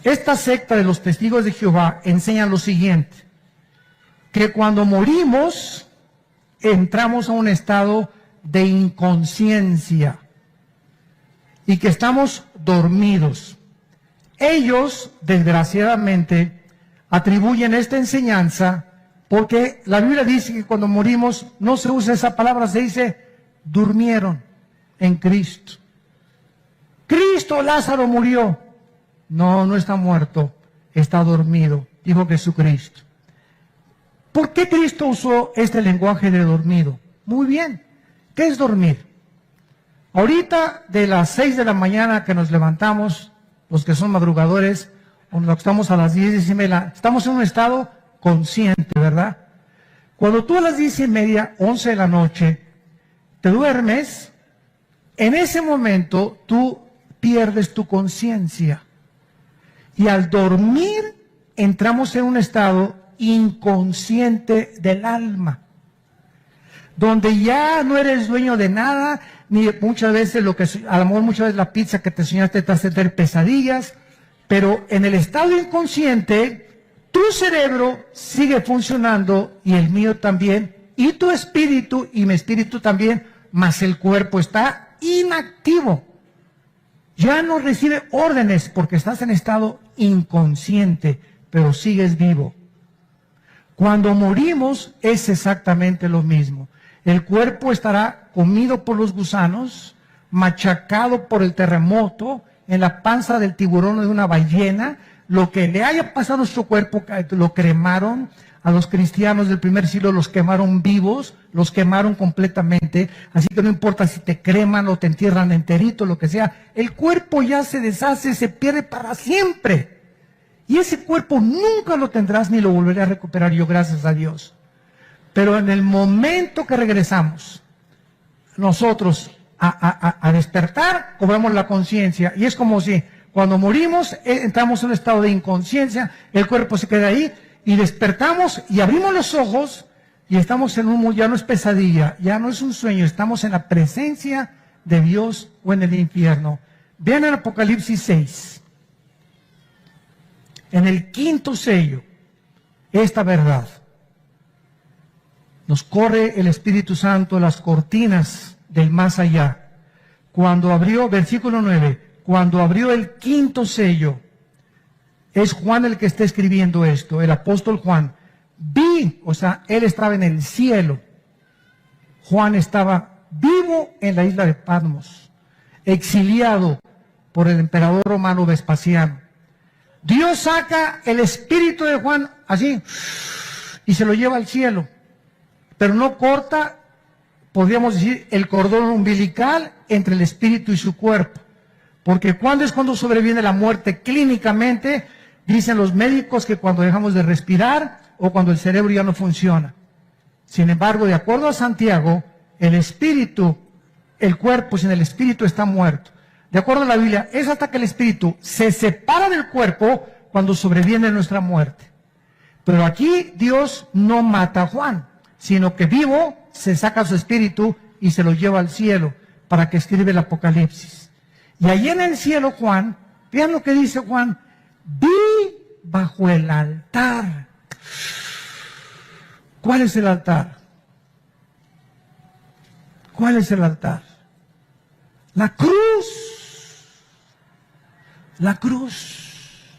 Esta secta de los testigos de Jehová enseña lo siguiente, que cuando morimos entramos a un estado de inconsciencia y que estamos dormidos. Ellos, desgraciadamente, atribuyen esta enseñanza porque la Biblia dice que cuando morimos no se usa esa palabra, se dice durmieron en Cristo. Cristo, Lázaro murió. No, no está muerto, está dormido, dijo Jesucristo. ¿Por qué Cristo usó este lenguaje de dormido? Muy bien, ¿qué es dormir? Ahorita de las 6 de la mañana que nos levantamos, los que son madrugadores, o los que estamos a las 10:30, estamos en un estado consciente, ¿verdad? Cuando tú a las 10:30, 11 de la noche, te duermes, en ese momento tú pierdes tu conciencia. Y al dormir entramos en un estado inconsciente del alma, donde ya no eres dueño de nada, ni muchas veces a lo mejor muchas veces la pizza que te soñaste te hace tener pesadillas, pero en el estado inconsciente, tu cerebro sigue funcionando y el mío también, y tu espíritu y mi espíritu también, mas el cuerpo está inactivo. Ya no recibe órdenes porque estás en estado inconsciente, pero sigues vivo. Cuando morimos es exactamente lo mismo. El cuerpo estará comido por los gusanos, machacado por el terremoto, en la panza del tiburón o de una ballena. Lo que le haya pasado a nuestro cuerpo, lo cremaron. A los cristianos del primer siglo los quemaron vivos, los quemaron completamente, así que no importa si te creman o te entierran enterito, lo que sea, el cuerpo ya se deshace, se pierde para siempre. Y ese cuerpo nunca lo tendrás ni lo volveré a recuperar yo, gracias a Dios. Pero en el momento que regresamos, nosotros a despertar, cobramos la conciencia, y es como si cuando morimos entramos en un estado de inconsciencia, el cuerpo se queda ahí, y despertamos y abrimos los ojos y estamos en ya no es pesadilla, ya no es un sueño, estamos en la presencia de Dios o en el infierno. Vean en Apocalipsis 6, en el 5.º sello, esta verdad. Nos corre el Espíritu Santo las cortinas del más allá. Cuando abrió, versículo 9, cuando abrió el 5.º sello, es Juan el que está escribiendo esto, el apóstol Juan. Vi, o sea, él estaba en el cielo. Juan estaba vivo en la isla de Patmos, exiliado por el emperador romano Vespasiano. Dios saca el espíritu de Juan así y se lo lleva al cielo, pero no corta, podríamos decir, el cordón umbilical entre el espíritu y su cuerpo, porque cuando sobreviene la muerte clínicamente. Dicen los médicos que cuando dejamos de respirar o cuando el cerebro ya no funciona. Sin embargo, de acuerdo a Santiago, el espíritu, el cuerpo sin el espíritu está muerto. De acuerdo a la Biblia, es hasta que el espíritu se separa del cuerpo cuando sobreviene nuestra muerte. Pero aquí Dios no mata a Juan, sino que vivo se saca su espíritu y se lo lleva al cielo para que escribe el Apocalipsis. Y allí en el cielo Juan, vean lo que dice Juan, vi bajo el altar. ¿Cuál es el altar? ¿Cuál es el altar? La cruz. La cruz.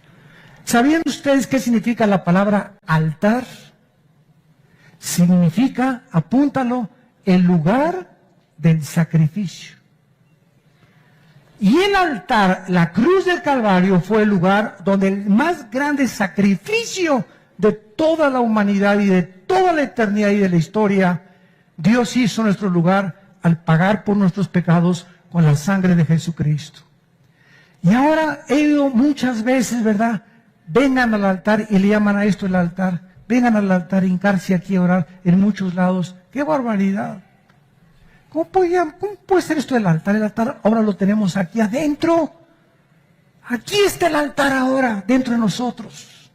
¿Sabían ustedes qué significa la palabra altar? Significa, apúntalo, el lugar del sacrificio. Y el altar, la cruz del Calvario, fue el lugar donde el más grande sacrificio de toda la humanidad y de toda la eternidad y de la historia, Dios hizo nuestro lugar al pagar por nuestros pecados con la sangre de Jesucristo. Y ahora he oído muchas veces, ¿verdad? Vengan al altar, y le llaman a esto el altar. Vengan al altar, hincarse aquí a orar en muchos lados. ¡Qué barbaridad! ¿Cómo puede ser esto del altar? El altar ahora lo tenemos aquí adentro. Aquí está el altar ahora, dentro de nosotros.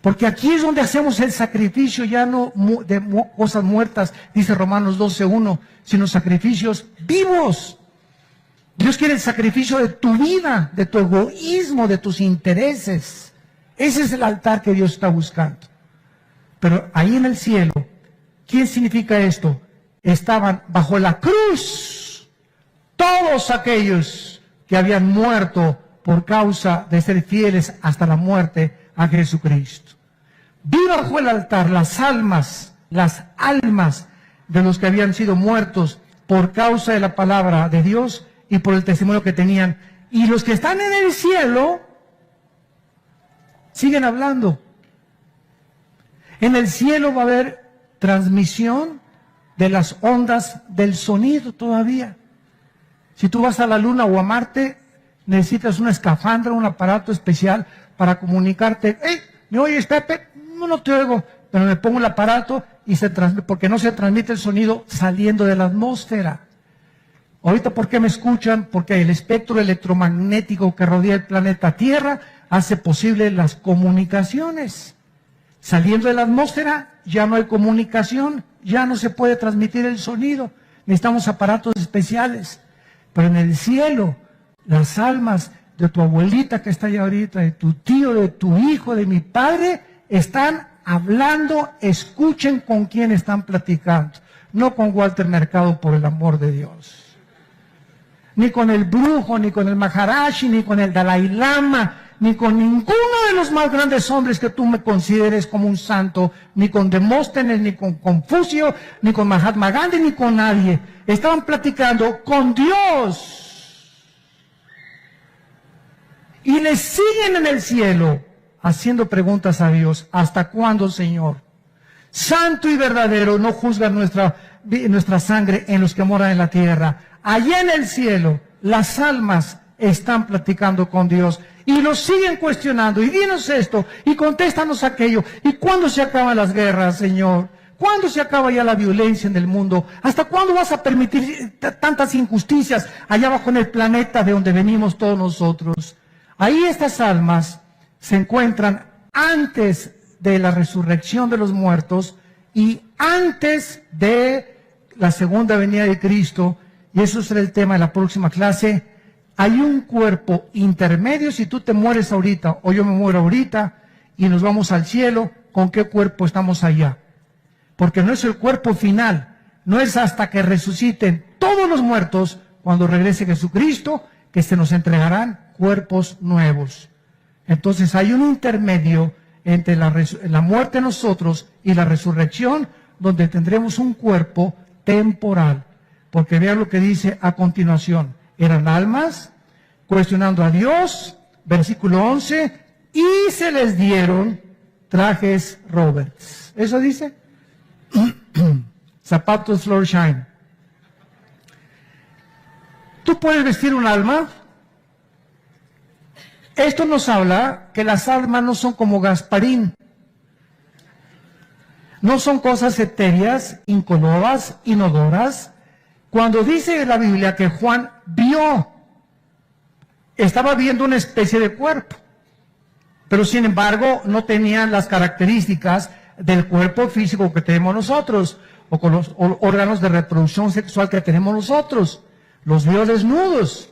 Porque aquí es donde hacemos el sacrificio, ya no de cosas muertas, dice Romanos 12:1, sino sacrificios vivos. Dios quiere el sacrificio de tu vida, de tu egoísmo, de tus intereses. Ese es el altar que Dios está buscando. Pero ahí en el cielo, ¿quién significa esto? Estaban bajo la cruz todos aquellos que habían muerto por causa de ser fieles hasta la muerte a Jesucristo. Vi bajo el altar las almas de los que habían sido muertos por causa de la palabra de Dios y por el testimonio que tenían. Y los que están en el cielo siguen hablando. En el cielo va a haber transmisión de las ondas del sonido todavía. Si tú vas a la Luna o a Marte, necesitas una escafandra, un aparato especial para comunicarte. ¡Hey! ¿Me oyes, Pepe? No te oigo, pero me pongo el aparato y se transmite, porque no se transmite el sonido saliendo de la atmósfera. Ahorita, ¿por qué me escuchan? Porque el espectro electromagnético que rodea el planeta Tierra hace posible las comunicaciones. Saliendo de la atmósfera ya no hay comunicación, ya no se puede transmitir el sonido. Necesitamos aparatos especiales. Pero en el cielo, las almas de tu abuelita que está allá ahorita, de tu tío, de tu hijo, de mi padre, están hablando. Escuchen con quién están platicando. No con Walter Mercado, por el amor de Dios. Ni con el brujo, ni con el Maharashi, ni con el Dalai Lama, ni con ninguno de los más grandes hombres que tú me consideres como un santo, ni con Demóstenes, ni con Confucio, ni con Mahatma Gandhi, ni con nadie. Estaban platicando con Dios. Y le siguen en el cielo haciendo preguntas a Dios. ¿Hasta cuándo, Señor? Santo y verdadero, no juzga nuestra sangre en los que moran en la tierra. Allá en el cielo, las almas están platicando con Dios y los siguen cuestionando. Y dinos esto, y contéstanos aquello. ¿Y cuándo se acaban las guerras, Señor? ¿Cuándo se acaba ya la violencia en el mundo? ¿Hasta cuándo vas a permitir tantas injusticias allá abajo en el planeta de donde venimos todos nosotros? Ahí estas almas se encuentran antes de la resurrección de los muertos y antes de la segunda venida de Cristo. Y eso será el tema de la próxima clase. Hay un cuerpo intermedio. Si tú te mueres ahorita o yo me muero ahorita y nos vamos al cielo, ¿con qué cuerpo estamos allá? Porque no es el cuerpo final, no es hasta que resuciten todos los muertos cuando regrese Jesucristo que se nos entregarán cuerpos nuevos. Entonces hay un intermedio entre la muerte de nosotros y la resurrección, donde tendremos un cuerpo temporal. Porque vean lo que dice a continuación. Eran almas cuestionando a Dios, versículo 11, y se les dieron trajes Roberts. ¿Eso dice? Zapatos Florsheim. ¿Tú puedes vestir un alma? Esto nos habla que las almas no son como Gasparín. No son cosas etéreas, incoloras, inodoras. Cuando dice la Biblia que Juan vio, estaba viendo una especie de cuerpo, pero sin embargo no tenían las características del cuerpo físico que tenemos nosotros, o con los órganos de reproducción sexual que tenemos nosotros. Los vio desnudos.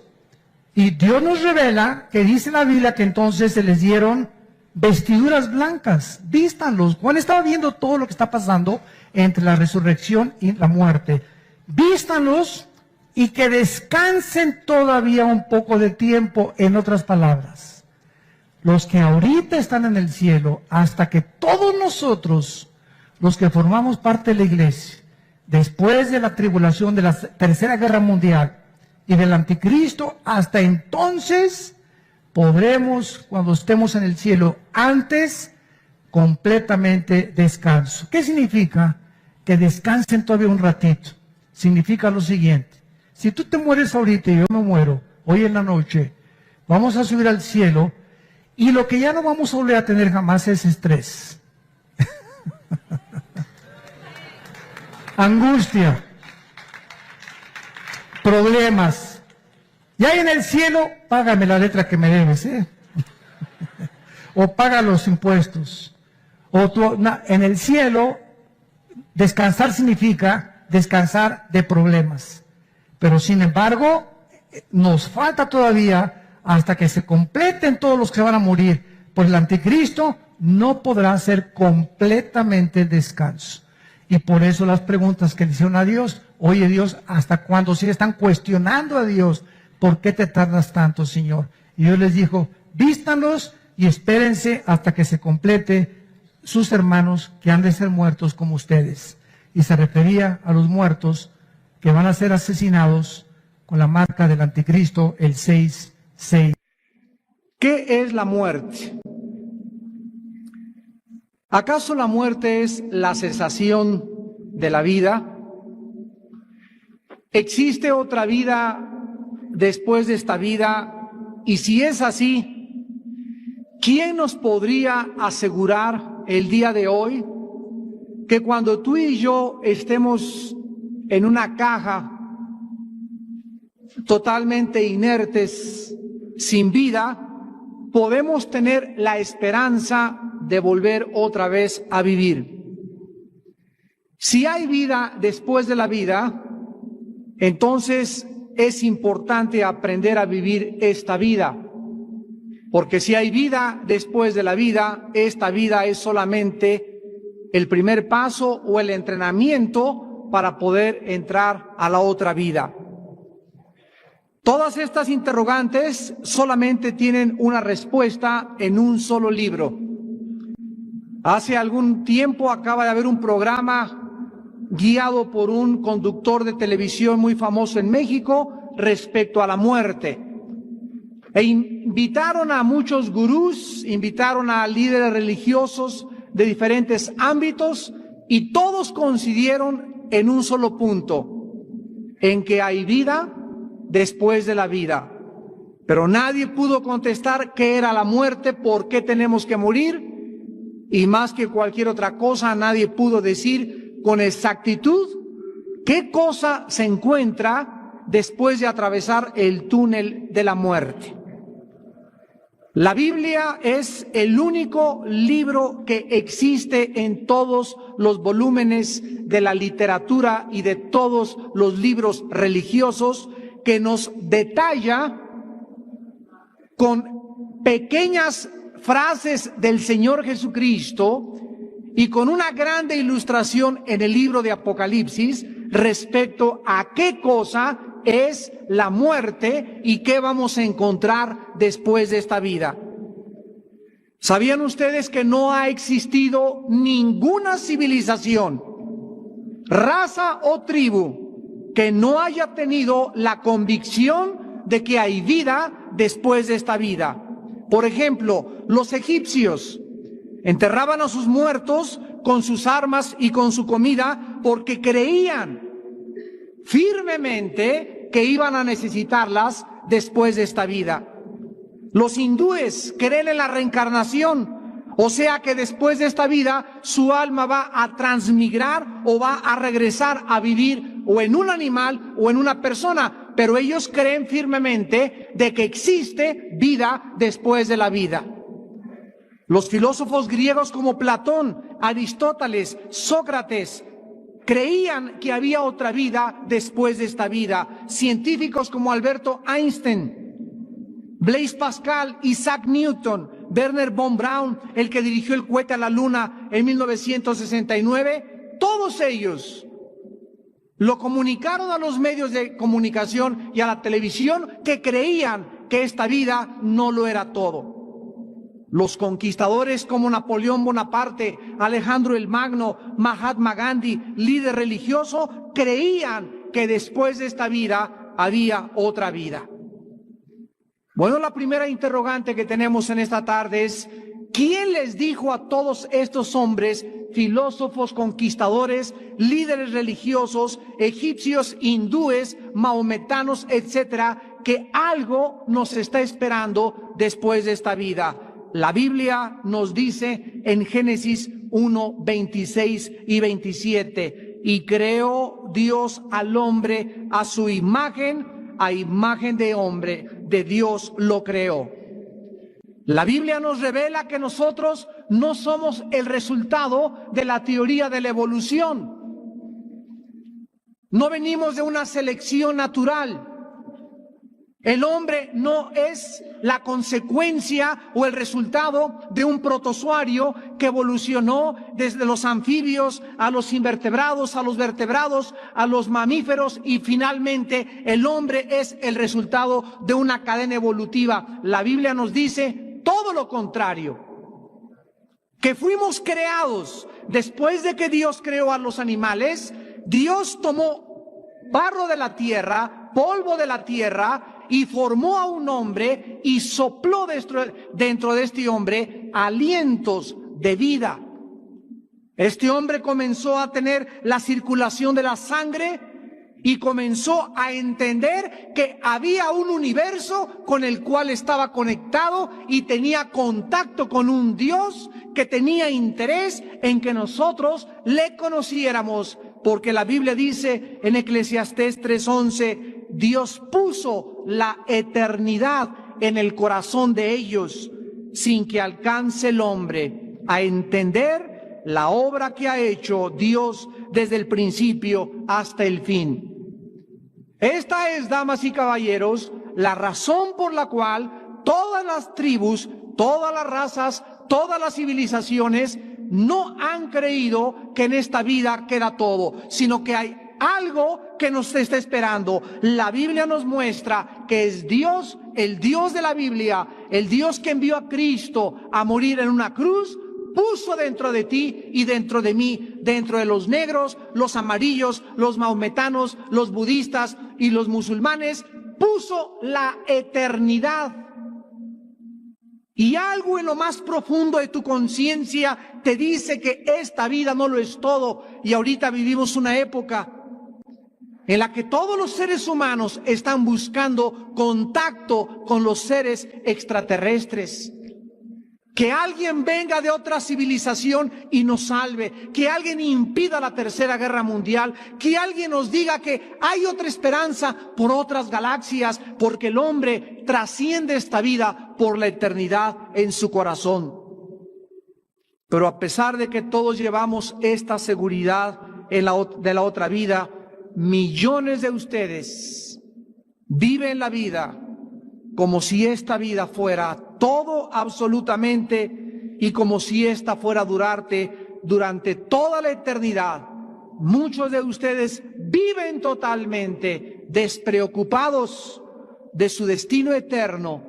Y Dios nos revela que dice la Biblia que entonces se les dieron vestiduras blancas. Vístanlos. Juan estaba viendo todo lo que está pasando entre la resurrección y la muerte. Vístanlos y que descansen todavía un poco de tiempo. En otras palabras, los que ahorita están en el cielo, hasta que todos nosotros, los que formamos parte de la iglesia, después de la tribulación de la Tercera Guerra Mundial y del Anticristo, hasta entonces podremos, cuando estemos en el cielo, antes completamente descanso. ¿Qué significa? Que descansen todavía un ratito. Significa lo siguiente: si tú te mueres ahorita y yo me muero hoy en la noche, vamos a subir al cielo y lo que ya no vamos a volver a tener jamás es estrés, angustia, problemas. Y ahí en el cielo, págame la letra que me debes, o paga los impuestos. En el cielo, descansar significa descansar de problemas. Pero sin embargo, Nos falta todavía hasta que se completen todos los que van a morir por el anticristo, no podrá ser completamente descanso. Y por eso las preguntas que le hicieron a Dios, oye Dios, ¿hasta cuándo? Si están cuestionando a Dios, ¿por qué te tardas tanto, Señor? Y Dios les dijo, vístanlos y espérense hasta que se complete sus hermanos que han de ser muertos como ustedes. Y se refería a los muertos que van a ser asesinados con la marca del anticristo, el 666. ¿Qué es la muerte? ¿Acaso la muerte es la cesación de la vida? ¿Existe otra vida después de esta vida? Y si es así, ¿quién nos podría asegurar el día de hoy que cuando tú y yo estemos en una caja totalmente inertes, sin vida, podemos tener la esperanza de volver otra vez a vivir? Si hay vida después de la vida, entonces es importante aprender a vivir esta vida. Porque si hay vida después de la vida, esta vida es solamente el primer paso o el entrenamiento para poder entrar a la otra vida. Todas estas interrogantes solamente tienen una respuesta en un solo libro. Hace algún tiempo acaba de haber un programa guiado por un conductor de televisión muy famoso en México respecto a la muerte. E invitaron a muchos gurús, invitaron a líderes religiosos de diferentes ámbitos y todos coincidieron en un solo punto, en que hay vida después de la vida. Pero nadie pudo contestar qué era la muerte, por qué tenemos que morir. Y más que cualquier otra cosa, nadie pudo decir con exactitud qué cosa se encuentra después de atravesar el túnel de la muerte. La Biblia es el único libro que existe en todos los volúmenes de la literatura y de todos los libros religiosos que nos detalla con pequeñas frases del Señor Jesucristo y con una grande ilustración en el libro de Apocalipsis respecto a qué cosa es la muerte y qué vamos a encontrar después de esta vida. ¿Sabían ustedes que no ha existido ninguna civilización, raza o tribu que no haya tenido la convicción de que hay vida después de esta vida? Por ejemplo, los egipcios enterraban a sus muertos con sus armas y con su comida porque creían firmemente que iban a necesitarlas después de esta vida. Los hindúes creen en la reencarnación, o sea que después de esta vida su alma va a transmigrar o va a regresar a vivir o en un animal o en una persona, pero ellos creen firmemente de que existe vida después de la vida. Los filósofos griegos como Platón, Aristóteles, Sócrates, creían que había otra vida después de esta vida. Científicos como Alberto Einstein, Blaise Pascal, Isaac Newton, Wernher von Braun, el que dirigió el cohete a la luna en 1969, todos ellos lo comunicaron a los medios de comunicación y a la televisión que creían que esta vida no lo era todo. Los conquistadores como Napoleón Bonaparte, Alejandro el Magno, Mahatma Gandhi, líder religioso, creían que después de esta vida había otra vida. Bueno, la primera interrogante que tenemos en esta tarde es, ¿quién les dijo a todos estos hombres, filósofos, conquistadores, líderes religiosos, egipcios, hindúes, maometanos, etcétera, que algo nos está esperando después de esta vida? La Biblia nos dice en Génesis 1, 26 y 27, y creó Dios al hombre a su imagen, a imagen de hombre, de Dios lo creó. La Biblia nos revela que nosotros no somos el resultado de la teoría de la evolución. No venimos de una selección natural. El hombre no es la consecuencia o el resultado de un protozoario que evolucionó desde los anfibios a los invertebrados, a los vertebrados, a los mamíferos, y finalmente el hombre es el resultado de una cadena evolutiva. La Biblia nos dice todo lo contrario, que fuimos creados después de que Dios creó a los animales. Dios tomó barro de la tierra, polvo de la tierra, y formó a un hombre y sopló dentro de este hombre alientos de vida. Este hombre comenzó a tener la circulación de la sangre y comenzó a entender que había un universo con el cual estaba conectado y tenía contacto con un Dios que tenía interés en que nosotros le conociéramos, porque la Biblia dice en Eclesiastés 3:11, Dios puso la eternidad en el corazón de ellos, sin que alcance el hombre a entender la obra que ha hecho Dios desde el principio hasta el fin. Esta es, damas y caballeros, la razón por la cual todas las tribus, todas las razas, todas las civilizaciones no han creído que en esta vida queda todo, sino que hay algo que nos está esperando. La Biblia nos muestra que es Dios, el Dios de la Biblia, el Dios que envió a Cristo a morir en una cruz, puso dentro de ti y dentro de mí, dentro de los negros, los amarillos, los mahometanos, los budistas y los musulmanes, puso la eternidad. Y algo en lo más profundo de tu conciencia te dice que esta vida no lo es todo. Y ahorita vivimos una época en la que todos los seres humanos están buscando contacto con los seres extraterrestres. Que alguien venga de otra civilización y nos salve, que alguien impida la Tercera Guerra Mundial, que alguien nos diga que hay otra esperanza por otras galaxias, porque el hombre trasciende esta vida por la eternidad en su corazón. Pero a pesar de que todos llevamos esta seguridad de la otra vida, millones de ustedes viven la vida como si esta vida fuera todo absolutamente y como si esta fuera a durarte durante toda la eternidad. Muchos de ustedes viven totalmente despreocupados de su destino eterno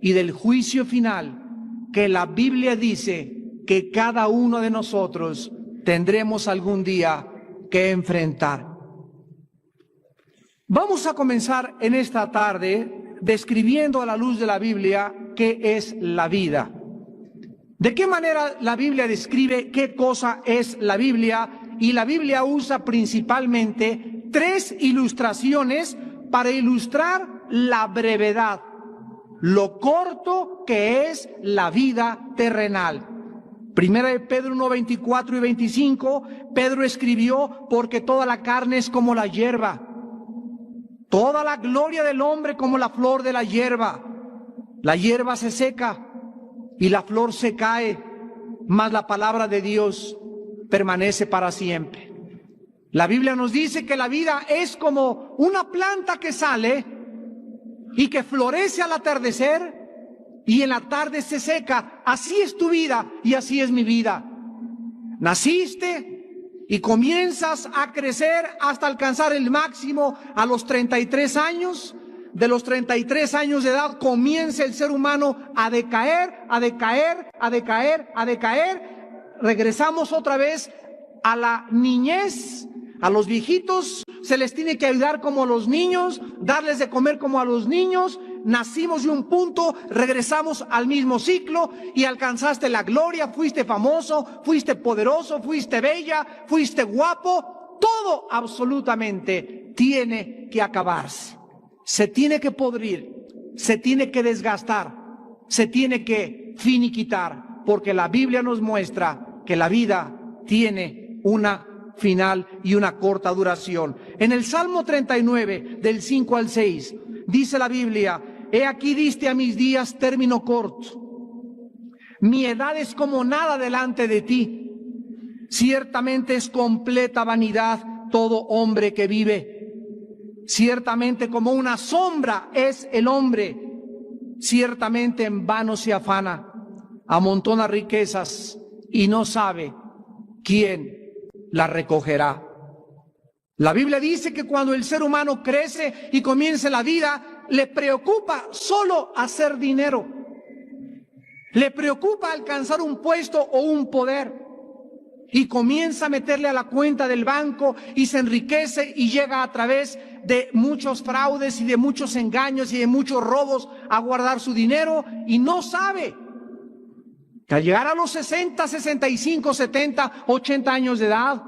y del juicio final que la Biblia dice que cada uno de nosotros tendremos algún día que enfrentar. Vamos a comenzar en esta tarde describiendo a la luz de la Biblia qué es la vida. ¿De qué manera la Biblia describe qué cosa es la Biblia? Y la Biblia usa principalmente 3 ilustraciones para ilustrar la brevedad, lo corto que es la vida terrenal. Primera de Pedro 1, 24 y 25, Pedro escribió, porque toda la carne es como la hierba, toda la gloria del hombre como la flor de la hierba. La hierba se seca y la flor se cae, mas la palabra de Dios permanece para siempre. La Biblia nos dice que la vida es como una planta que sale y que florece al atardecer y en la tarde se seca. Así es tu vida y así es mi vida. Naciste y comienzas a crecer hasta alcanzar el máximo a los 33 años. De los 33 años de edad comienza el ser humano a decaer, a decaer, a decaer, a decaer. Regresamos otra vez a la niñez. A los viejitos se les tiene que ayudar como a los niños, darles de comer como a los niños. Nacimos de un punto, regresamos al mismo ciclo y alcanzaste la gloria, fuiste famoso, fuiste poderoso, fuiste bella, fuiste guapo. Todo absolutamente tiene que acabarse. Se tiene que podrir, se tiene que desgastar, se tiene que finiquitar, porque la Biblia nos muestra que la vida tiene una final y una corta duración. En el Salmo 39, del 5 al 6, dice la Biblia: he aquí diste a mis días término corto, mi edad es como nada delante de ti. Ciertamente es completa vanidad todo hombre que vive. Ciertamente como una sombra es el hombre. Ciertamente en vano se afana, amontona riquezas y no sabe quién las recogerá. La Biblia dice que cuando el ser humano crece y comienza la vida, le preocupa solo hacer dinero. Le preocupa alcanzar un puesto o un poder. Y comienza a meterle a la cuenta del banco y se enriquece y llega a través de muchos fraudes y de muchos engaños y de muchos robos a guardar su dinero y no sabe que al llegar a los 60, 65, 70, 80 años de edad,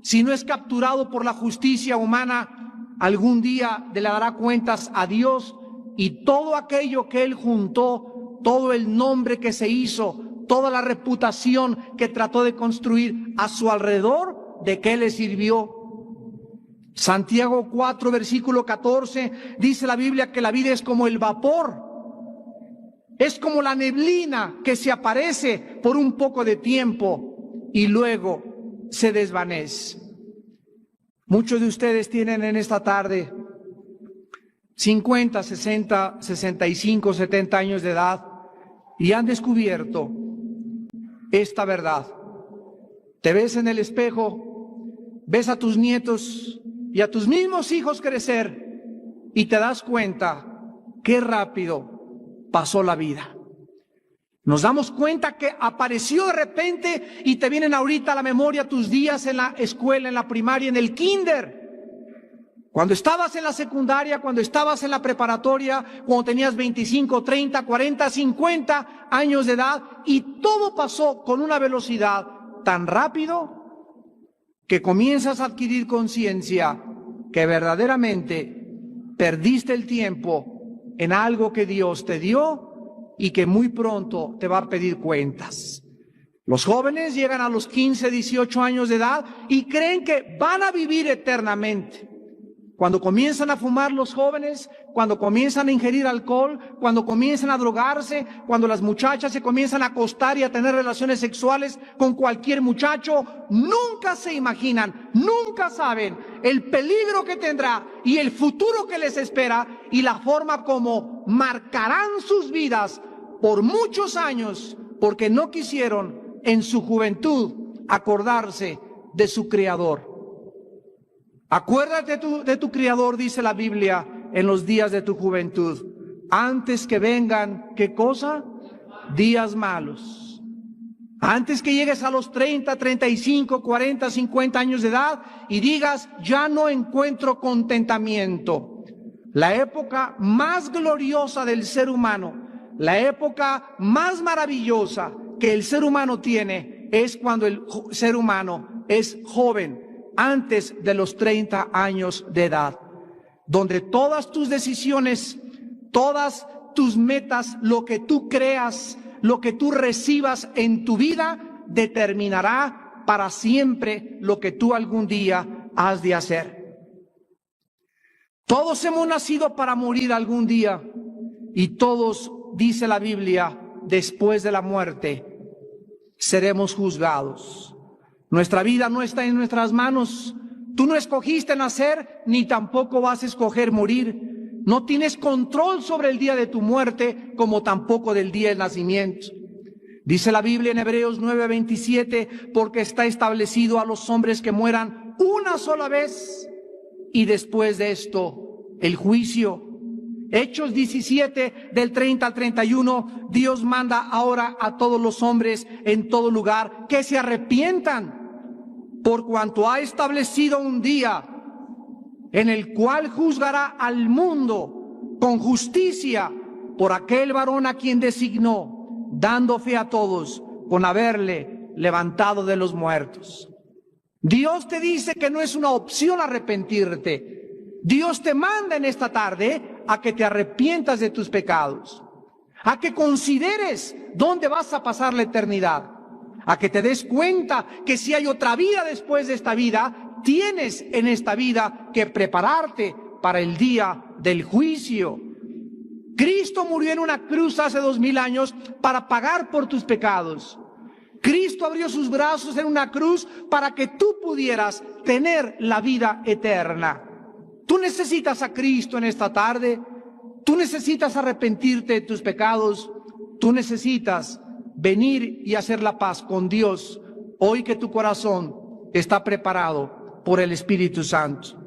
si no es capturado por la justicia humana, algún día le dará cuentas a Dios y todo aquello que él juntó, todo el nombre que se hizo, toda la reputación que trató de construir a su alrededor, ¿de qué le sirvió? Santiago 4, versículo 14, dice la Biblia que la vida es como el vapor, es como la neblina que se aparece por un poco de tiempo y luego se desvanece. Muchos de ustedes tienen en esta tarde 50, 60, 65, 70 años de edad y han descubierto esta verdad. Te ves en el espejo, ves a tus nietos y a tus mismos hijos crecer y te das cuenta qué rápido pasó la vida. Nos damos cuenta que apareció de repente y te vienen ahorita a la memoria tus días en la escuela, en la primaria, en el kinder. Cuando estabas en la secundaria, cuando estabas en la preparatoria, cuando tenías 25, 30, 40, 50 años de edad y todo pasó con una velocidad tan rápido que comienzas a adquirir conciencia que verdaderamente perdiste el tiempo en algo que Dios te dio y que muy pronto te va a pedir cuentas. Los jóvenes llegan a los 15, 18 años de edad y creen que van a vivir eternamente. Cuando comienzan a fumar los jóvenes, cuando comienzan a ingerir alcohol, cuando comienzan a drogarse, cuando las muchachas se comienzan a acostar y a tener relaciones sexuales con cualquier muchacho, nunca se imaginan, nunca saben el peligro que tendrá y el futuro que les espera y la forma como marcarán sus vidas por muchos años porque no quisieron en su juventud acordarse de su Creador. Acuérdate de tu Creador, dice la Biblia, en los días de tu juventud, antes que vengan, ¿qué cosa? Días malos. Antes que llegues a los 30, 35, 40, 50 años de edad y digas, ya no encuentro contentamiento. La época más gloriosa del ser humano, la época más maravillosa que el ser humano tiene, es cuando el ser humano es joven, antes de los 30 años de edad, donde todas tus decisiones, todas tus metas, lo que tú creas, lo que tú recibas en tu vida, determinará para siempre lo que tú algún día has de hacer. Todos hemos nacido para morir algún día y todos, dice la Biblia, después de la muerte seremos juzgados. Nuestra vida no está en nuestras manos. Tú no escogiste nacer, ni tampoco vas a escoger morir. No tienes control sobre el día de tu muerte, como tampoco del día del nacimiento. Dice la Biblia en Hebreos 9:27, porque está establecido a los hombres que mueran una sola vez, y después de esto, el juicio. Hechos 17, del 30 al 31, Dios manda ahora a todos los hombres en todo lugar que se arrepientan, por cuanto ha establecido un día en el cual juzgará al mundo con justicia por aquel varón a quien designó, dando fe a todos con haberle levantado de los muertos. Dios te dice que no es una opción arrepentirte. Dios te manda en esta tarde a que te arrepientas de tus pecados, a que consideres dónde vas a pasar la eternidad, a que te des cuenta que si hay otra vida después de esta vida, tienes en esta vida que prepararte para el día del juicio. Cristo murió en una cruz hace 2000 años para pagar por tus pecados. Cristo abrió sus brazos en una cruz para que tú pudieras tener la vida eterna. Tú necesitas a Cristo en esta tarde. Tú necesitas arrepentirte de tus pecados. Tú necesitas venir y hacer la paz con Dios hoy que tu corazón está preparado por el Espíritu Santo.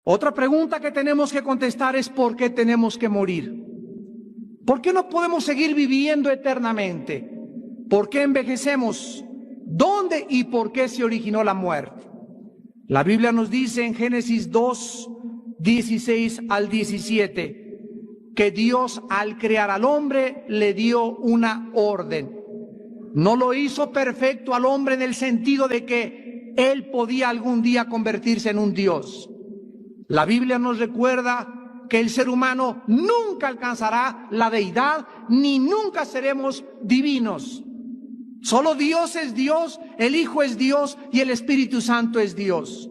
Otra pregunta que tenemos que contestar es ¿por qué tenemos que morir? ¿Por qué no podemos seguir viviendo eternamente? ¿Por qué envejecemos? ¿Dónde y por qué se originó la muerte? La Biblia nos dice en Génesis 2, 16 al 17, que Dios al crear al hombre le dio una orden. No lo hizo perfecto al hombre en el sentido de que él podía algún día convertirse en un Dios. La Biblia nos recuerda que el ser humano nunca alcanzará la deidad, ni nunca seremos divinos. Solo Dios es Dios, el Hijo es Dios y el Espíritu Santo es Dios.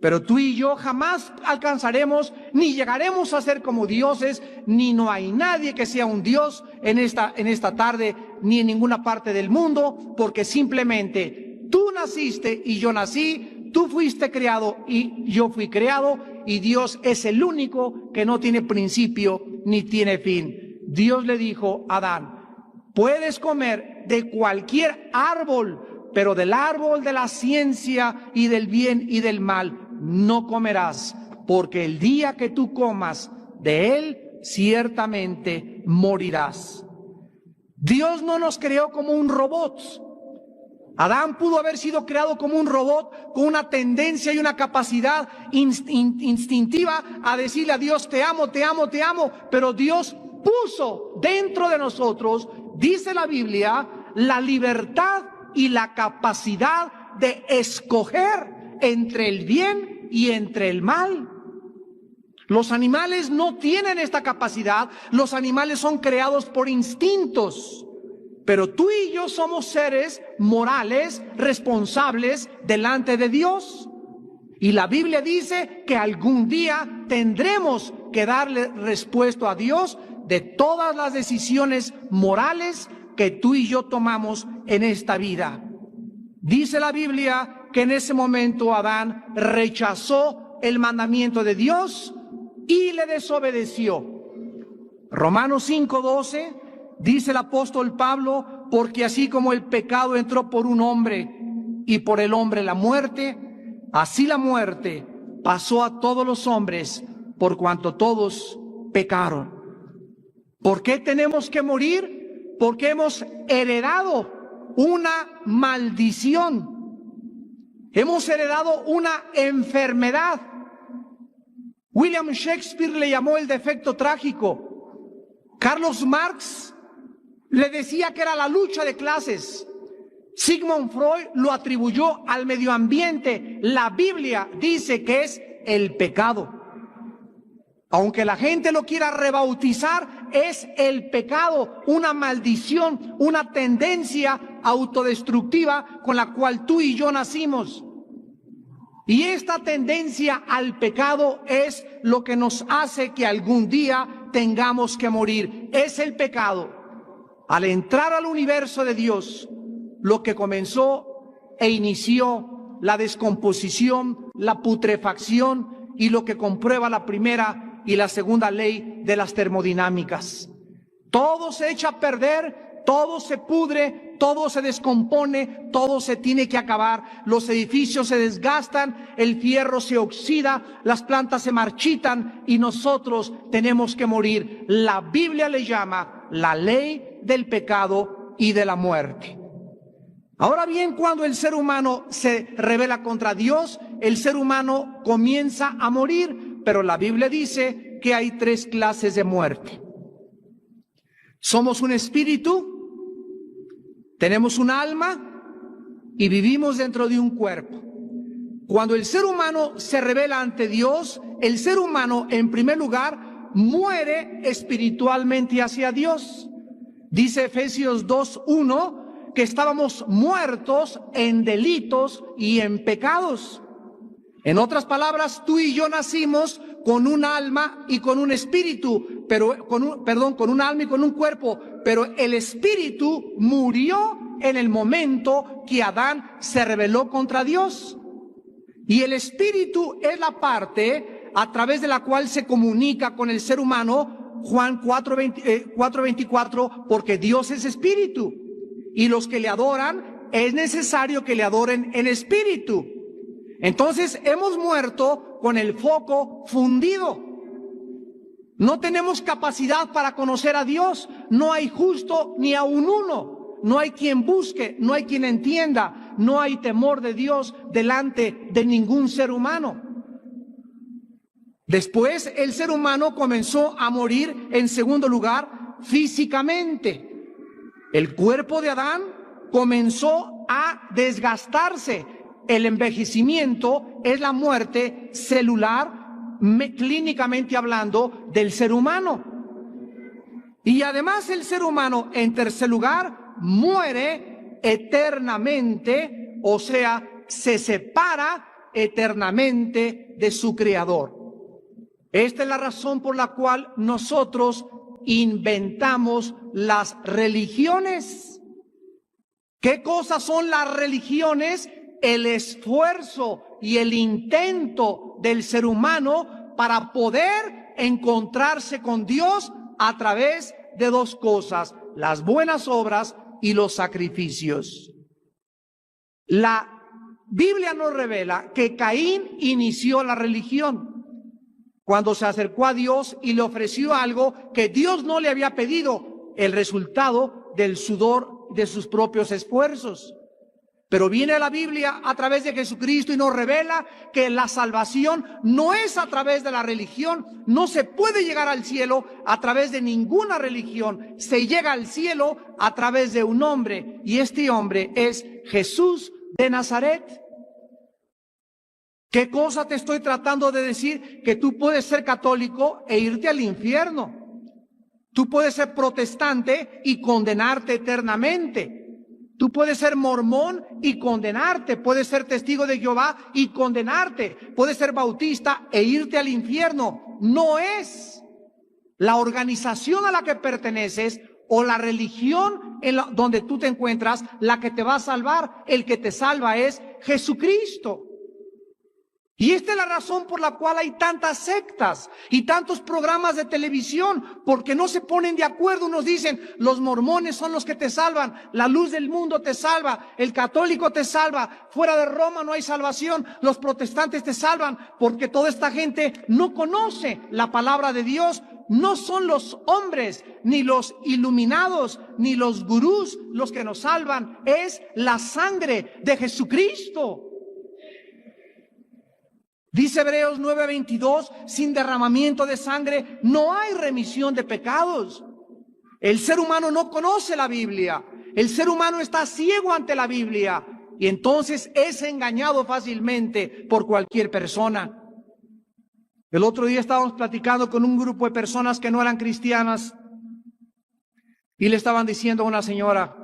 Pero tú y yo jamás alcanzaremos, ni llegaremos a ser como dioses, ni no hay nadie que sea un Dios en esta tarde, ni en ninguna parte del mundo, porque simplemente tú naciste y yo nací, tú fuiste creado y yo fui creado, y Dios es el único que no tiene principio ni tiene fin. Dios le dijo a Adán, puedes comer de cualquier árbol, pero del árbol de la ciencia y del bien y del mal no comerás, porque el día que tú comas de él, ciertamente morirás. Dios no nos creó como un robot. Adán pudo haber sido creado como un robot con una tendencia y una capacidad instintiva a decirle a Dios, te amo, te amo, te amo, pero Dios puso dentro de nosotros, dice la Biblia, la libertad y la capacidad de escoger entre el bien y entre el mal. Los animales no tienen esta capacidad, los animales son creados por instintos, pero tú y yo somos seres morales, responsables delante de Dios. Y la Biblia dice que algún día tendremos que darle respuesta a Dios de todas las decisiones morales que tú y yo tomamos en esta vida. Dice la Biblia que en ese momento Adán rechazó el mandamiento de Dios y le desobedeció. Romanos 5:12 dice el apóstol Pablo, porque así como el pecado entró por un hombre y por el hombre la muerte, así la muerte pasó a todos los hombres por cuanto todos pecaron. ¿Por qué tenemos que morir? Porque hemos heredado una maldición. Hemos heredado una enfermedad. William Shakespeare le llamó el defecto trágico. Carlos Marx le decía que era la lucha de clases. Sigmund Freud lo atribuyó al medio ambiente. La Biblia dice que es el pecado. Aunque la gente lo quiera rebautizar, es el pecado, una maldición, una tendencia autodestructiva con la cual tú y yo nacimos. Y esta tendencia al pecado es lo que nos hace que algún día tengamos que morir. Es el pecado. Al entrar al universo de Dios, lo que comenzó e inició la descomposición, la putrefacción y lo que comprueba la primera y la segunda ley de las termodinámicas. Todo se echa a perder, todo se pudre, todo se descompone, todo se tiene que acabar. Los edificios se desgastan, el fierro se oxida, las plantas se marchitan y nosotros tenemos que morir. La Biblia le llama la ley del pecado y de la muerte. Ahora bien, cuando el ser humano se rebela contra Dios, el ser humano comienza a morir, pero la Biblia dice que hay 3 clases de muerte. Somos un espíritu, tenemos un alma y vivimos dentro de un cuerpo. Cuando el ser humano se rebela ante Dios, el ser humano, en primer lugar, muere espiritualmente hacia Dios. Dice Efesios 2:1 que estábamos muertos en delitos y en pecados. En otras palabras, tú y yo nacimos con un alma y con un espíritu, con un alma y con un cuerpo, pero el espíritu murió en el momento que Adán se rebeló contra Dios. Y el espíritu es la parte a través de la cual se comunica con el ser humano, Juan 4:24, porque Dios es espíritu. Y los que le adoran, es necesario que le adoren en espíritu. Entonces hemos muerto con el foco fundido. No tenemos capacidad para conocer a Dios. No hay justo ni aun uno. No hay quien busque, no hay quien entienda. No hay temor de Dios delante de ningún ser humano. Después el ser humano comenzó a morir, en segundo lugar, físicamente. El cuerpo de Adán comenzó a desgastarse. El envejecimiento es la muerte celular, clínicamente hablando, del ser humano. Y además el ser humano, en tercer lugar, muere eternamente, o sea, se separa eternamente de su Creador. Esta es la razón por la cual nosotros inventamos las religiones. ¿Qué cosas son las religiones? El esfuerzo y el intento del ser humano para poder encontrarse con Dios a través de dos cosas: las buenas obras y los sacrificios. La Biblia nos revela que Caín inició la religión cuando se acercó a Dios y le ofreció algo que Dios no le había pedido, el resultado del sudor de sus propios esfuerzos. Pero viene la Biblia a través de Jesucristo y nos revela que la salvación no es a través de la religión. No se puede llegar al cielo a través de ninguna religión. Se llega al cielo a través de un hombre, y este hombre es Jesús de Nazaret. ¿Qué cosa te estoy tratando de decir? Que tú puedes ser católico e irte al infierno. Tú puedes ser protestante y condenarte eternamente. Tú puedes ser mormón y condenarte, puedes ser testigo de Jehová y condenarte, puedes ser bautista e irte al infierno. No es la organización a la que perteneces o la religión donde tú te encuentras la que te va a salvar. El que te salva es Jesucristo. Y esta es la razón por la cual hay tantas sectas y tantos programas de televisión, porque no se ponen de acuerdo. Unos dicen, los mormones son los que te salvan, la luz del mundo te salva, el católico te salva, fuera de Roma no hay salvación, los protestantes te salvan, porque toda esta gente no conoce la palabra de Dios. No son los hombres, ni los iluminados, ni los gurús los que nos salvan, es la sangre de Jesucristo. Dice Hebreos 9:22, sin derramamiento de sangre no hay remisión de pecados. El ser humano no conoce la Biblia. El ser humano está ciego ante la Biblia y entonces es engañado fácilmente por cualquier persona. El otro día estábamos platicando con un grupo de personas que no eran cristianas y le estaban diciendo a una señora: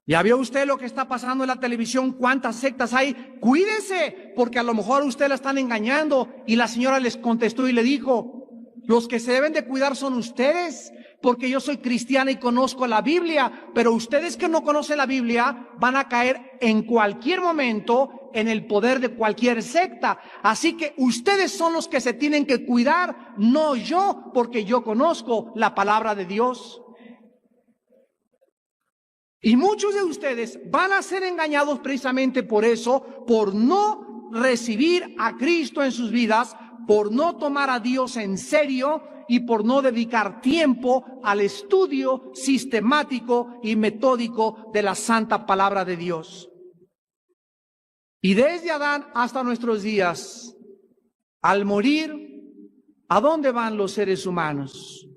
¿ya vio usted lo que está pasando en la televisión? ¿Cuántas sectas hay? Cuídese, porque a lo mejor a usted la están engañando. Y la señora les contestó y le dijo: los que se deben de cuidar son ustedes, porque yo soy cristiana y conozco la Biblia, pero ustedes que no conocen la Biblia van a caer en cualquier momento en el poder de cualquier secta. Así que ustedes son los que se tienen que cuidar, no yo, porque yo conozco la palabra de Dios. Y muchos de ustedes van a ser engañados precisamente por eso, por no recibir a Cristo en sus vidas, por no tomar a Dios en serio y por no dedicar tiempo al estudio sistemático y metódico de la santa palabra de Dios. Y desde Adán hasta nuestros días, al morir, ¿a dónde van los seres humanos?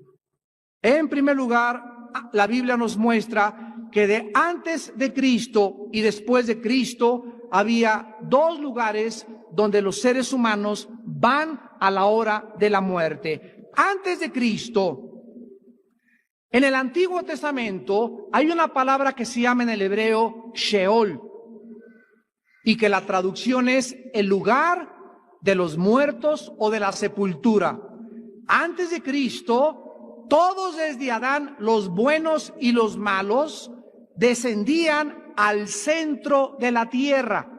En primer lugar, la Biblia nos muestra que de antes de Cristo y después de Cristo había dos lugares donde los seres humanos van a la hora de la muerte. Antes de Cristo, en el Antiguo Testamento hay una palabra que se llama en el hebreo Sheol, y que la traducción es el lugar de los muertos o de la sepultura. Antes de Cristo, todos desde Adán, los buenos y los malos, descendían al centro de la tierra.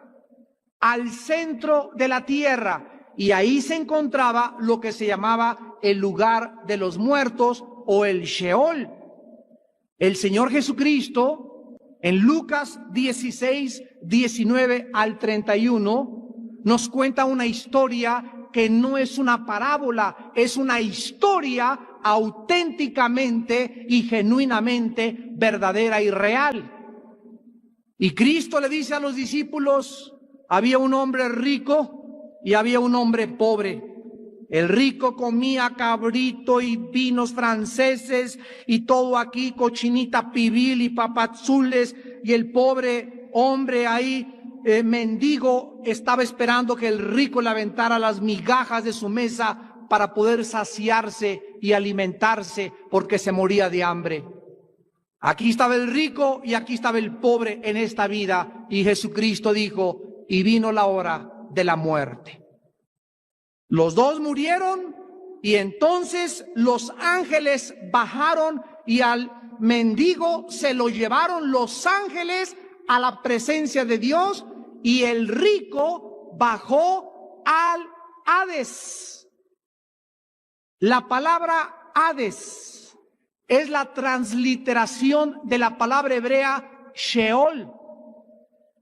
al centro de la tierra, y ahí se encontraba lo que se llamaba el lugar de los muertos o el Sheol. El Señor Jesucristo, en Lucas 16, 19 al 31, nos cuenta una historia que no es una parábola, es una historia auténticamente y genuinamente verdadera y real. Y Cristo le dice a los discípulos: había un hombre rico y había un hombre pobre. El rico comía cabrito y vinos franceses y todo aquí, cochinita pibil y papazules, y el pobre hombre ahí, mendigo, estaba esperando que el rico le aventara las migajas de su mesa para poder saciarse y alimentarse, porque se moría de hambre. Aquí estaba el rico y aquí estaba el pobre en esta vida, y Jesucristo dijo: y vino la hora de la muerte. Los dos murieron, y entonces los ángeles bajaron y al mendigo se lo llevaron los ángeles a la presencia de Dios, y el rico bajó al Hades. La palabra Hades es la transliteración de la palabra hebrea Sheol.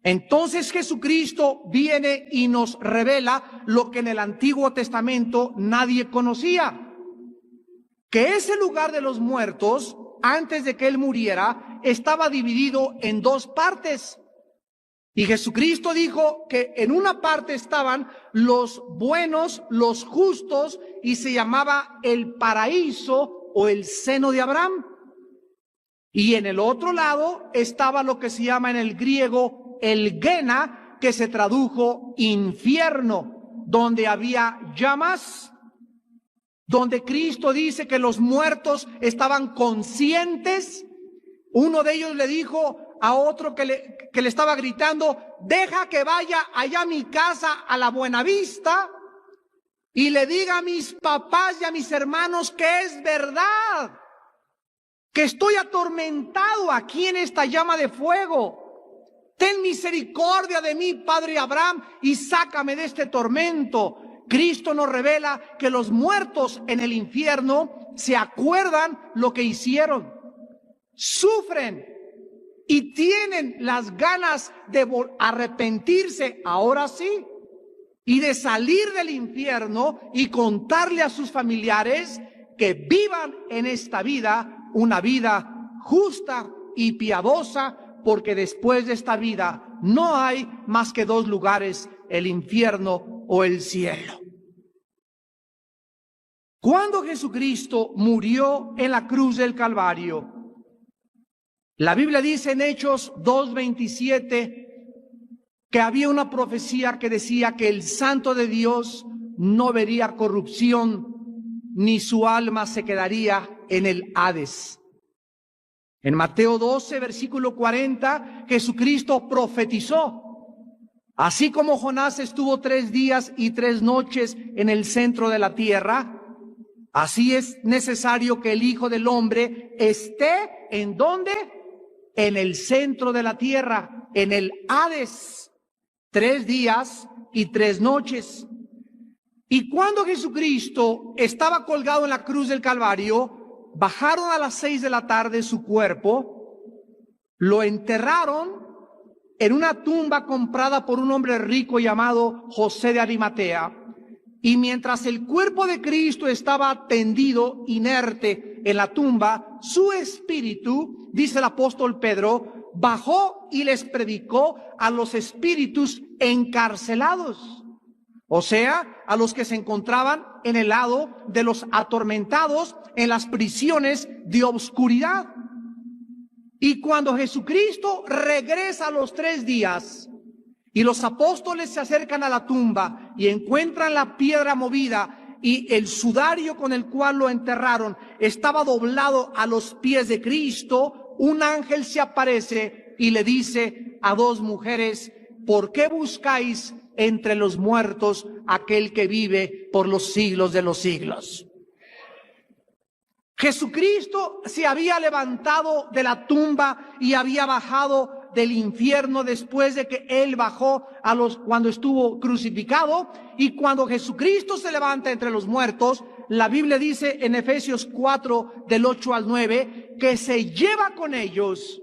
Entonces Jesucristo viene y nos revela lo que en el Antiguo Testamento nadie conocía: que ese lugar de los muertos, antes de que Él muriera, estaba dividido en dos partes. Y Jesucristo dijo que en una parte estaban los buenos, los justos, y se llamaba el paraíso o el seno de Abraham. Y en el otro lado estaba lo que se llama en el griego el Gena, que se tradujo infierno, donde había llamas, donde Cristo dice que los muertos estaban conscientes. Uno de ellos le dijo a otro que le estaba gritando: deja que vaya allá a mi casa, a la Buenavista, y le diga a mis papás y a mis hermanos que es verdad, que estoy atormentado aquí en esta llama de fuego. Ten misericordia de mí, Padre Abraham, y sácame de este tormento. Cristo nos revela que los muertos en el infierno se acuerdan lo que hicieron, sufren y tienen las ganas de arrepentirse, ahora sí, y de salir del infierno y contarle a sus familiares que vivan en esta vida una vida justa y piadosa, porque después de esta vida no hay más que dos lugares: el infierno o el cielo. Cuando Jesucristo murió en la cruz del Calvario, la Biblia dice en Hechos 2:27 que había una profecía que decía que el Santo de Dios no vería corrupción, ni su alma se quedaría en el Hades. En Mateo 12, versículo 40, Jesucristo profetizó: así como Jonás estuvo 3 días y 3 noches en el centro de la tierra, así es necesario que el Hijo del Hombre esté, ¿en dónde? En el centro de la tierra, en el Hades, 3 días y 3 noches. Y cuando Jesucristo estaba colgado en la cruz del Calvario, bajaron a las 6 de la tarde su cuerpo, lo enterraron en una tumba comprada por un hombre rico llamado José de Arimatea. Y mientras el cuerpo de Cristo estaba tendido, inerte, en la tumba, su espíritu, dice el apóstol Pedro, bajó y les predicó a los espíritus encarcelados. O sea, a los que se encontraban en el lado de los atormentados, en las prisiones de obscuridad. Y cuando Jesucristo regresa a los 3 días y los apóstoles se acercan a la tumba y encuentran la piedra movida y el sudario con el cual lo enterraron estaba doblado a los pies de Cristo, un ángel se aparece y le dice a 2 mujeres: ¿por qué buscáis entre los muertos aquel que vive por los siglos de los siglos? Jesucristo se había levantado de la tumba y había bajado del infierno después de que Él bajó cuando estuvo crucificado, y cuando Jesucristo se levanta entre los muertos, la Biblia dice en Efesios 4 del 8 al 9 que se lleva con ellos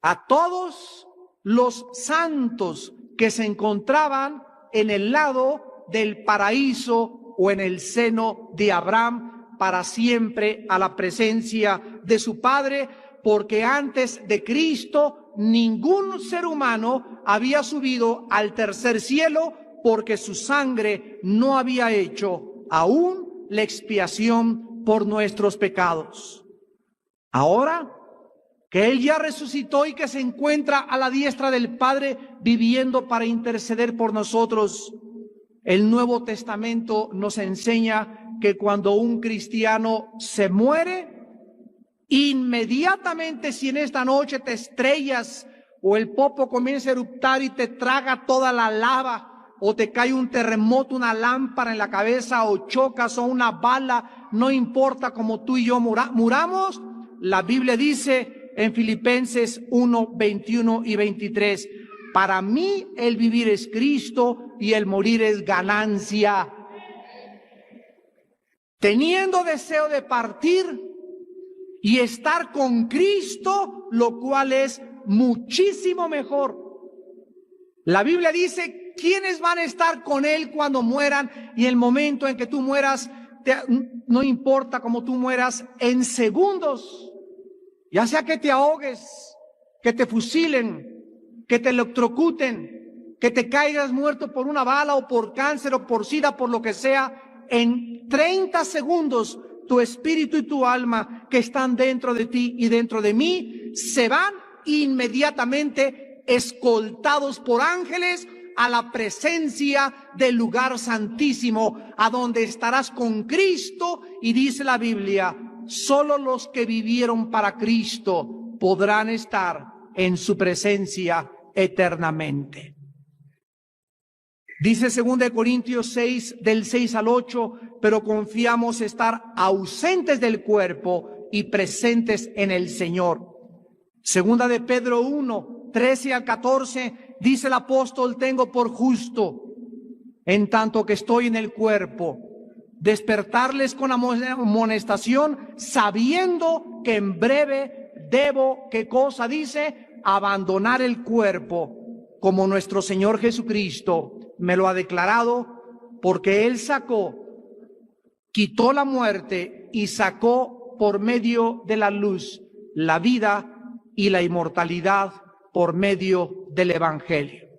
a todos los santos que se encontraban en el lado del paraíso o en el seno de Abraham para siempre a la presencia de su Padre, porque antes de Cristo ningún ser humano había subido al tercer cielo, porque su sangre no había hecho aún la expiación por nuestros pecados. Ahora que Él ya resucitó y que se encuentra a la diestra del Padre viviendo para interceder por nosotros, el Nuevo Testamento nos enseña que cuando un cristiano se muere, inmediatamente, si en esta noche te estrellas o el popo comienza a eruptar y te traga toda la lava, o te cae un terremoto, una lámpara en la cabeza, o chocas o una bala, no importa como tú y yo muramos, la Biblia dice en Filipenses 1, 21 y 23, para mí el vivir es Cristo y el morir es ganancia. Teniendo deseo de partir y estar con Cristo, lo cual es muchísimo mejor. La Biblia dice, ¿quiénes van a estar con Él cuando mueran? Y el momento en que tú mueras, no importa cómo tú mueras, en segundos, ya sea que te ahogues, que te fusilen, que te electrocuten, que te caigas muerto por una bala o por cáncer o por sida, por lo que sea, en 30 segundos tu espíritu y tu alma que están dentro de ti y dentro de mí se van inmediatamente escoltados por ángeles a la presencia del lugar santísimo, a donde estarás con Cristo. Y dice la Biblia, solo los que vivieron para Cristo podrán estar en su presencia eternamente. Dice 2 Corintios 6, del 6 al 8, pero confiamos estar ausentes del cuerpo y presentes en el Señor. Segunda de Pedro 1, 13 al 14, dice el apóstol, tengo por justo, en tanto que estoy en el cuerpo, despertarles con amonestación, sabiendo que en breve debo, ¿qué cosa dice? Abandonar el cuerpo, como nuestro Señor Jesucristo me lo ha declarado, porque Él quitó la muerte y sacó por medio de la luz la vida y la inmortalidad por medio del Evangelio.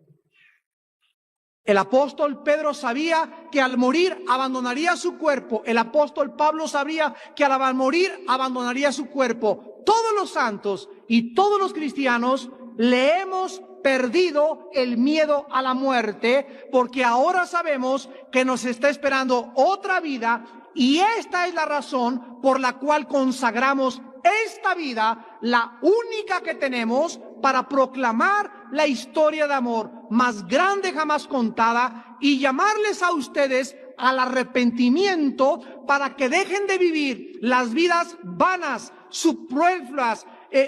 El apóstol Pedro sabía que al morir abandonaría su cuerpo. El apóstol Pablo sabía que al morir abandonaría su cuerpo. Todos los santos y todos los cristianos le hemos perdido el miedo a la muerte, porque ahora sabemos que nos está esperando otra vida, y esta es la razón por la cual consagramos esta vida, la única que tenemos, para proclamar la historia de amor más grande jamás contada y llamarles a ustedes al arrepentimiento para que dejen de vivir las vidas vanas, superfluas,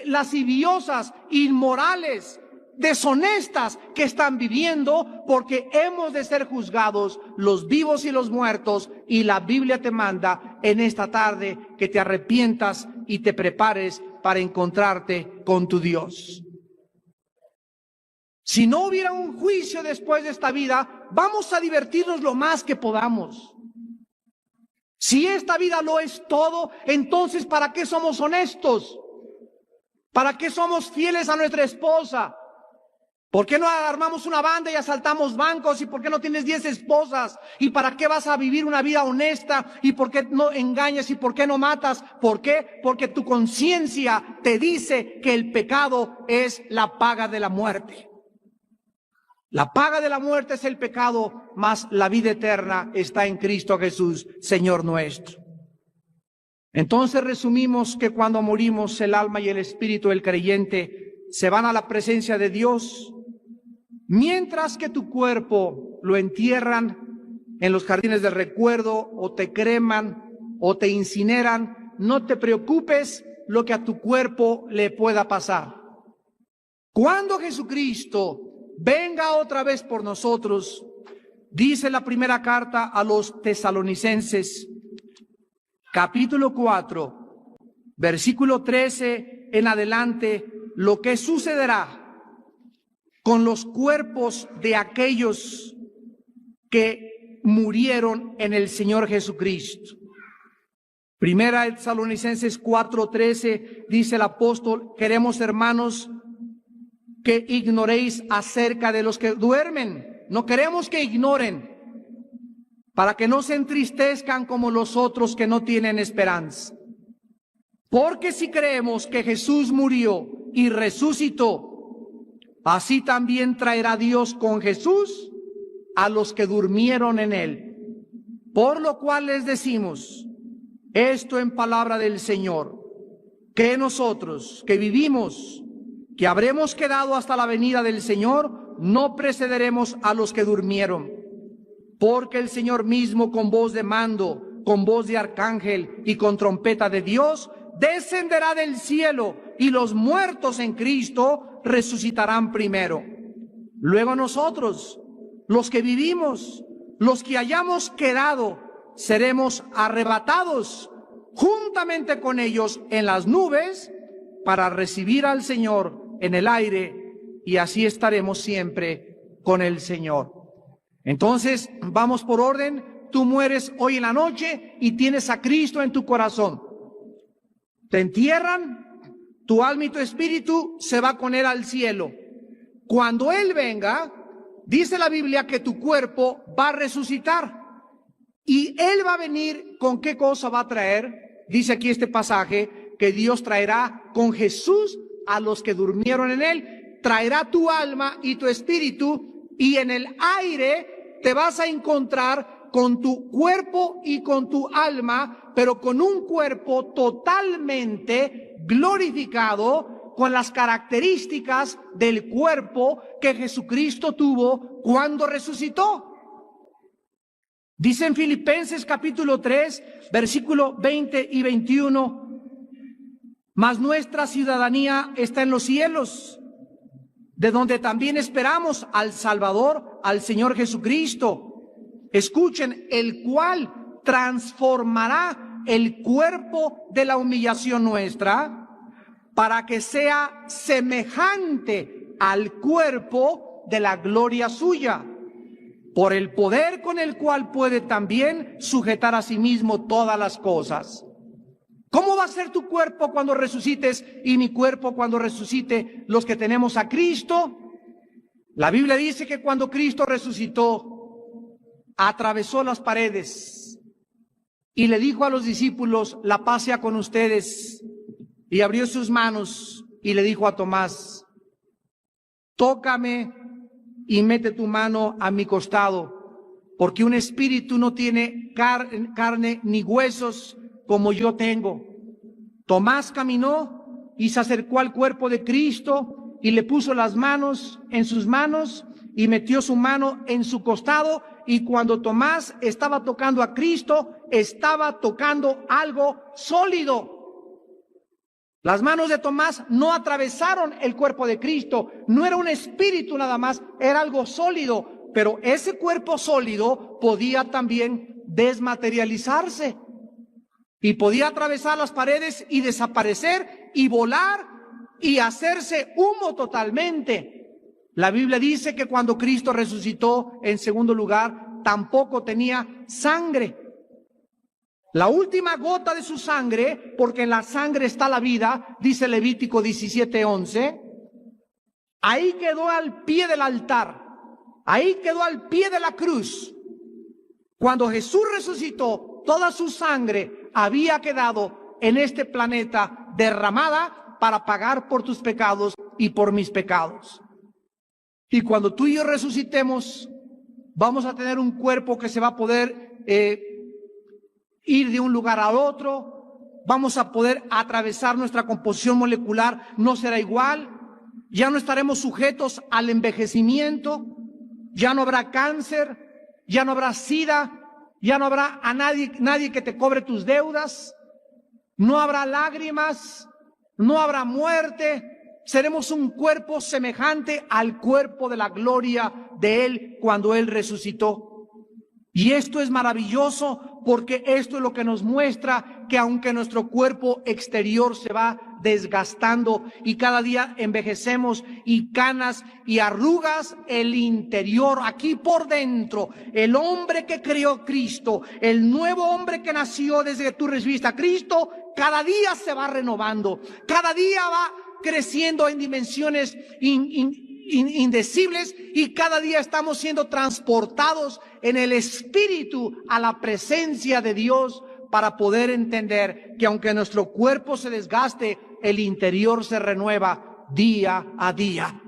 lasciviosas, inmorales, deshonestas que están viviendo, porque hemos de ser juzgados los vivos y los muertos, y la Biblia te manda en esta tarde que te arrepientas y te prepares para encontrarte con tu Dios. Si no hubiera un juicio después de esta vida, vamos a divertirnos lo más que podamos. Si esta vida lo es todo, entonces ¿para qué somos honestos? ¿Para qué somos fieles a nuestra esposa? ¿Por qué no armamos una banda y asaltamos bancos? ¿Y por qué no tienes 10 esposas? ¿Y para qué vas a vivir una vida honesta? ¿Y por qué no engañas? ¿Y por qué no matas? ¿Por qué? Porque tu conciencia te dice que el pecado es la paga de la muerte. La paga de la muerte es el pecado, mas la vida eterna está en Cristo Jesús, Señor nuestro. Entonces resumimos que cuando morimos, el alma y el espíritu del creyente se van a la presencia de Dios, mientras que tu cuerpo lo entierran en los jardines del recuerdo, o te creman, o te incineran. No te preocupes lo que a tu cuerpo le pueda pasar. Cuando Jesucristo venga otra vez por nosotros, dice la primera carta a los Tesalonicenses, capítulo 4, versículo 13 en adelante, lo que sucederá con los cuerpos de aquellos que murieron en el Señor Jesucristo. Primera de Tesalonicenses 4:13 dice el apóstol: queremos, hermanos, que ignoréis acerca de los que duermen. No queremos que ignoren, para que no se entristezcan como los otros que no tienen esperanza. Porque si creemos que Jesús murió y resucitó, así también traerá Dios con Jesús a los que durmieron en él. Por lo cual les decimos esto en palabra del Señor, que nosotros que vivimos, que habremos quedado hasta la venida del Señor, no precederemos a los que durmieron. Porque el Señor mismo, con voz de mando, con voz de arcángel y con trompeta de Dios, descenderá del cielo, y los muertos en Cristo resucitarán primero. Luego nosotros, los que vivimos, los que hayamos quedado, seremos arrebatados juntamente con ellos en las nubes para recibir al Señor en el aire, y así estaremos siempre con el Señor. Entonces, vamos por orden. Tú mueres hoy en la noche y tienes a Cristo en tu corazón. Te entierran, tu alma y tu espíritu se va con Él al cielo. Cuando Él venga, dice la Biblia que tu cuerpo va a resucitar. Y Él va a venir, ¿con qué cosa va a traer? Dice aquí este pasaje, que Dios traerá con Jesús a los que durmieron en Él. Traerá tu alma y tu espíritu, y en el aire te vas a encontrar con tu cuerpo y con tu alma, pero con un cuerpo totalmente glorificado, con las características del cuerpo que Jesucristo tuvo cuando resucitó. Dice en Filipenses capítulo 3, versículo 20 y 21, mas nuestra ciudadanía está en los cielos, de donde también esperamos al Salvador, al Señor Jesucristo. Escuchen, el cual transformará el cuerpo de la humillación nuestra para que sea semejante al cuerpo de la gloria suya, por el poder con el cual puede también sujetar a sí mismo todas las cosas. ¿Cómo va a ser tu cuerpo cuando resucites y mi cuerpo cuando resucite los que tenemos a Cristo? La Biblia dice que cuando Cristo resucitó, atravesó las paredes y le dijo a los discípulos: la paz sea con ustedes. Y abrió sus manos y le dijo a Tomás: tócame y mete tu mano a mi costado, porque un espíritu no tiene carne ni huesos como yo tengo. Tomás caminó y se acercó al cuerpo de Cristo y le puso las manos en sus manos y metió su mano en su costado. Y cuando Tomás estaba tocando a Cristo, estaba tocando algo sólido. Las manos de Tomás no atravesaron el cuerpo de Cristo, no era un espíritu nada más, era algo sólido, pero ese cuerpo sólido podía también desmaterializarse y podía atravesar las paredes y desaparecer y volar y hacerse humo totalmente. La Biblia dice que cuando Cristo resucitó, en segundo lugar, tampoco tenía sangre. La última gota de su sangre, porque en la sangre está la vida, dice Levítico 17:11, ahí quedó al pie del altar, ahí quedó al pie de la cruz. Cuando Jesús resucitó, toda su sangre había quedado en este planeta derramada para pagar por tus pecados y por mis pecados. Y cuando tú y yo resucitemos, vamos a tener un cuerpo que se va a poder ir de un lugar al otro, vamos a poder atravesar nuestra composición molecular, no será igual, ya no estaremos sujetos al envejecimiento, ya no habrá cáncer, ya no habrá sida, ya no habrá a nadie que te cobre tus deudas, no habrá lágrimas, no habrá muerte, seremos un cuerpo semejante al cuerpo de la gloria de Él cuando Él resucitó. Y esto es maravilloso porque esto es lo que nos muestra que aunque nuestro cuerpo exterior se va desgastando y cada día envejecemos y canas y arrugas, el interior, aquí por dentro, el hombre que creó Cristo, el nuevo hombre que nació desde que tú recibiste a Cristo, cada día se va renovando, cada día va creciendo en dimensiones indecibles y cada día estamos siendo transportados en el Espíritu a la presencia de Dios para poder entender que aunque nuestro cuerpo se desgaste, el interior se renueva día a día.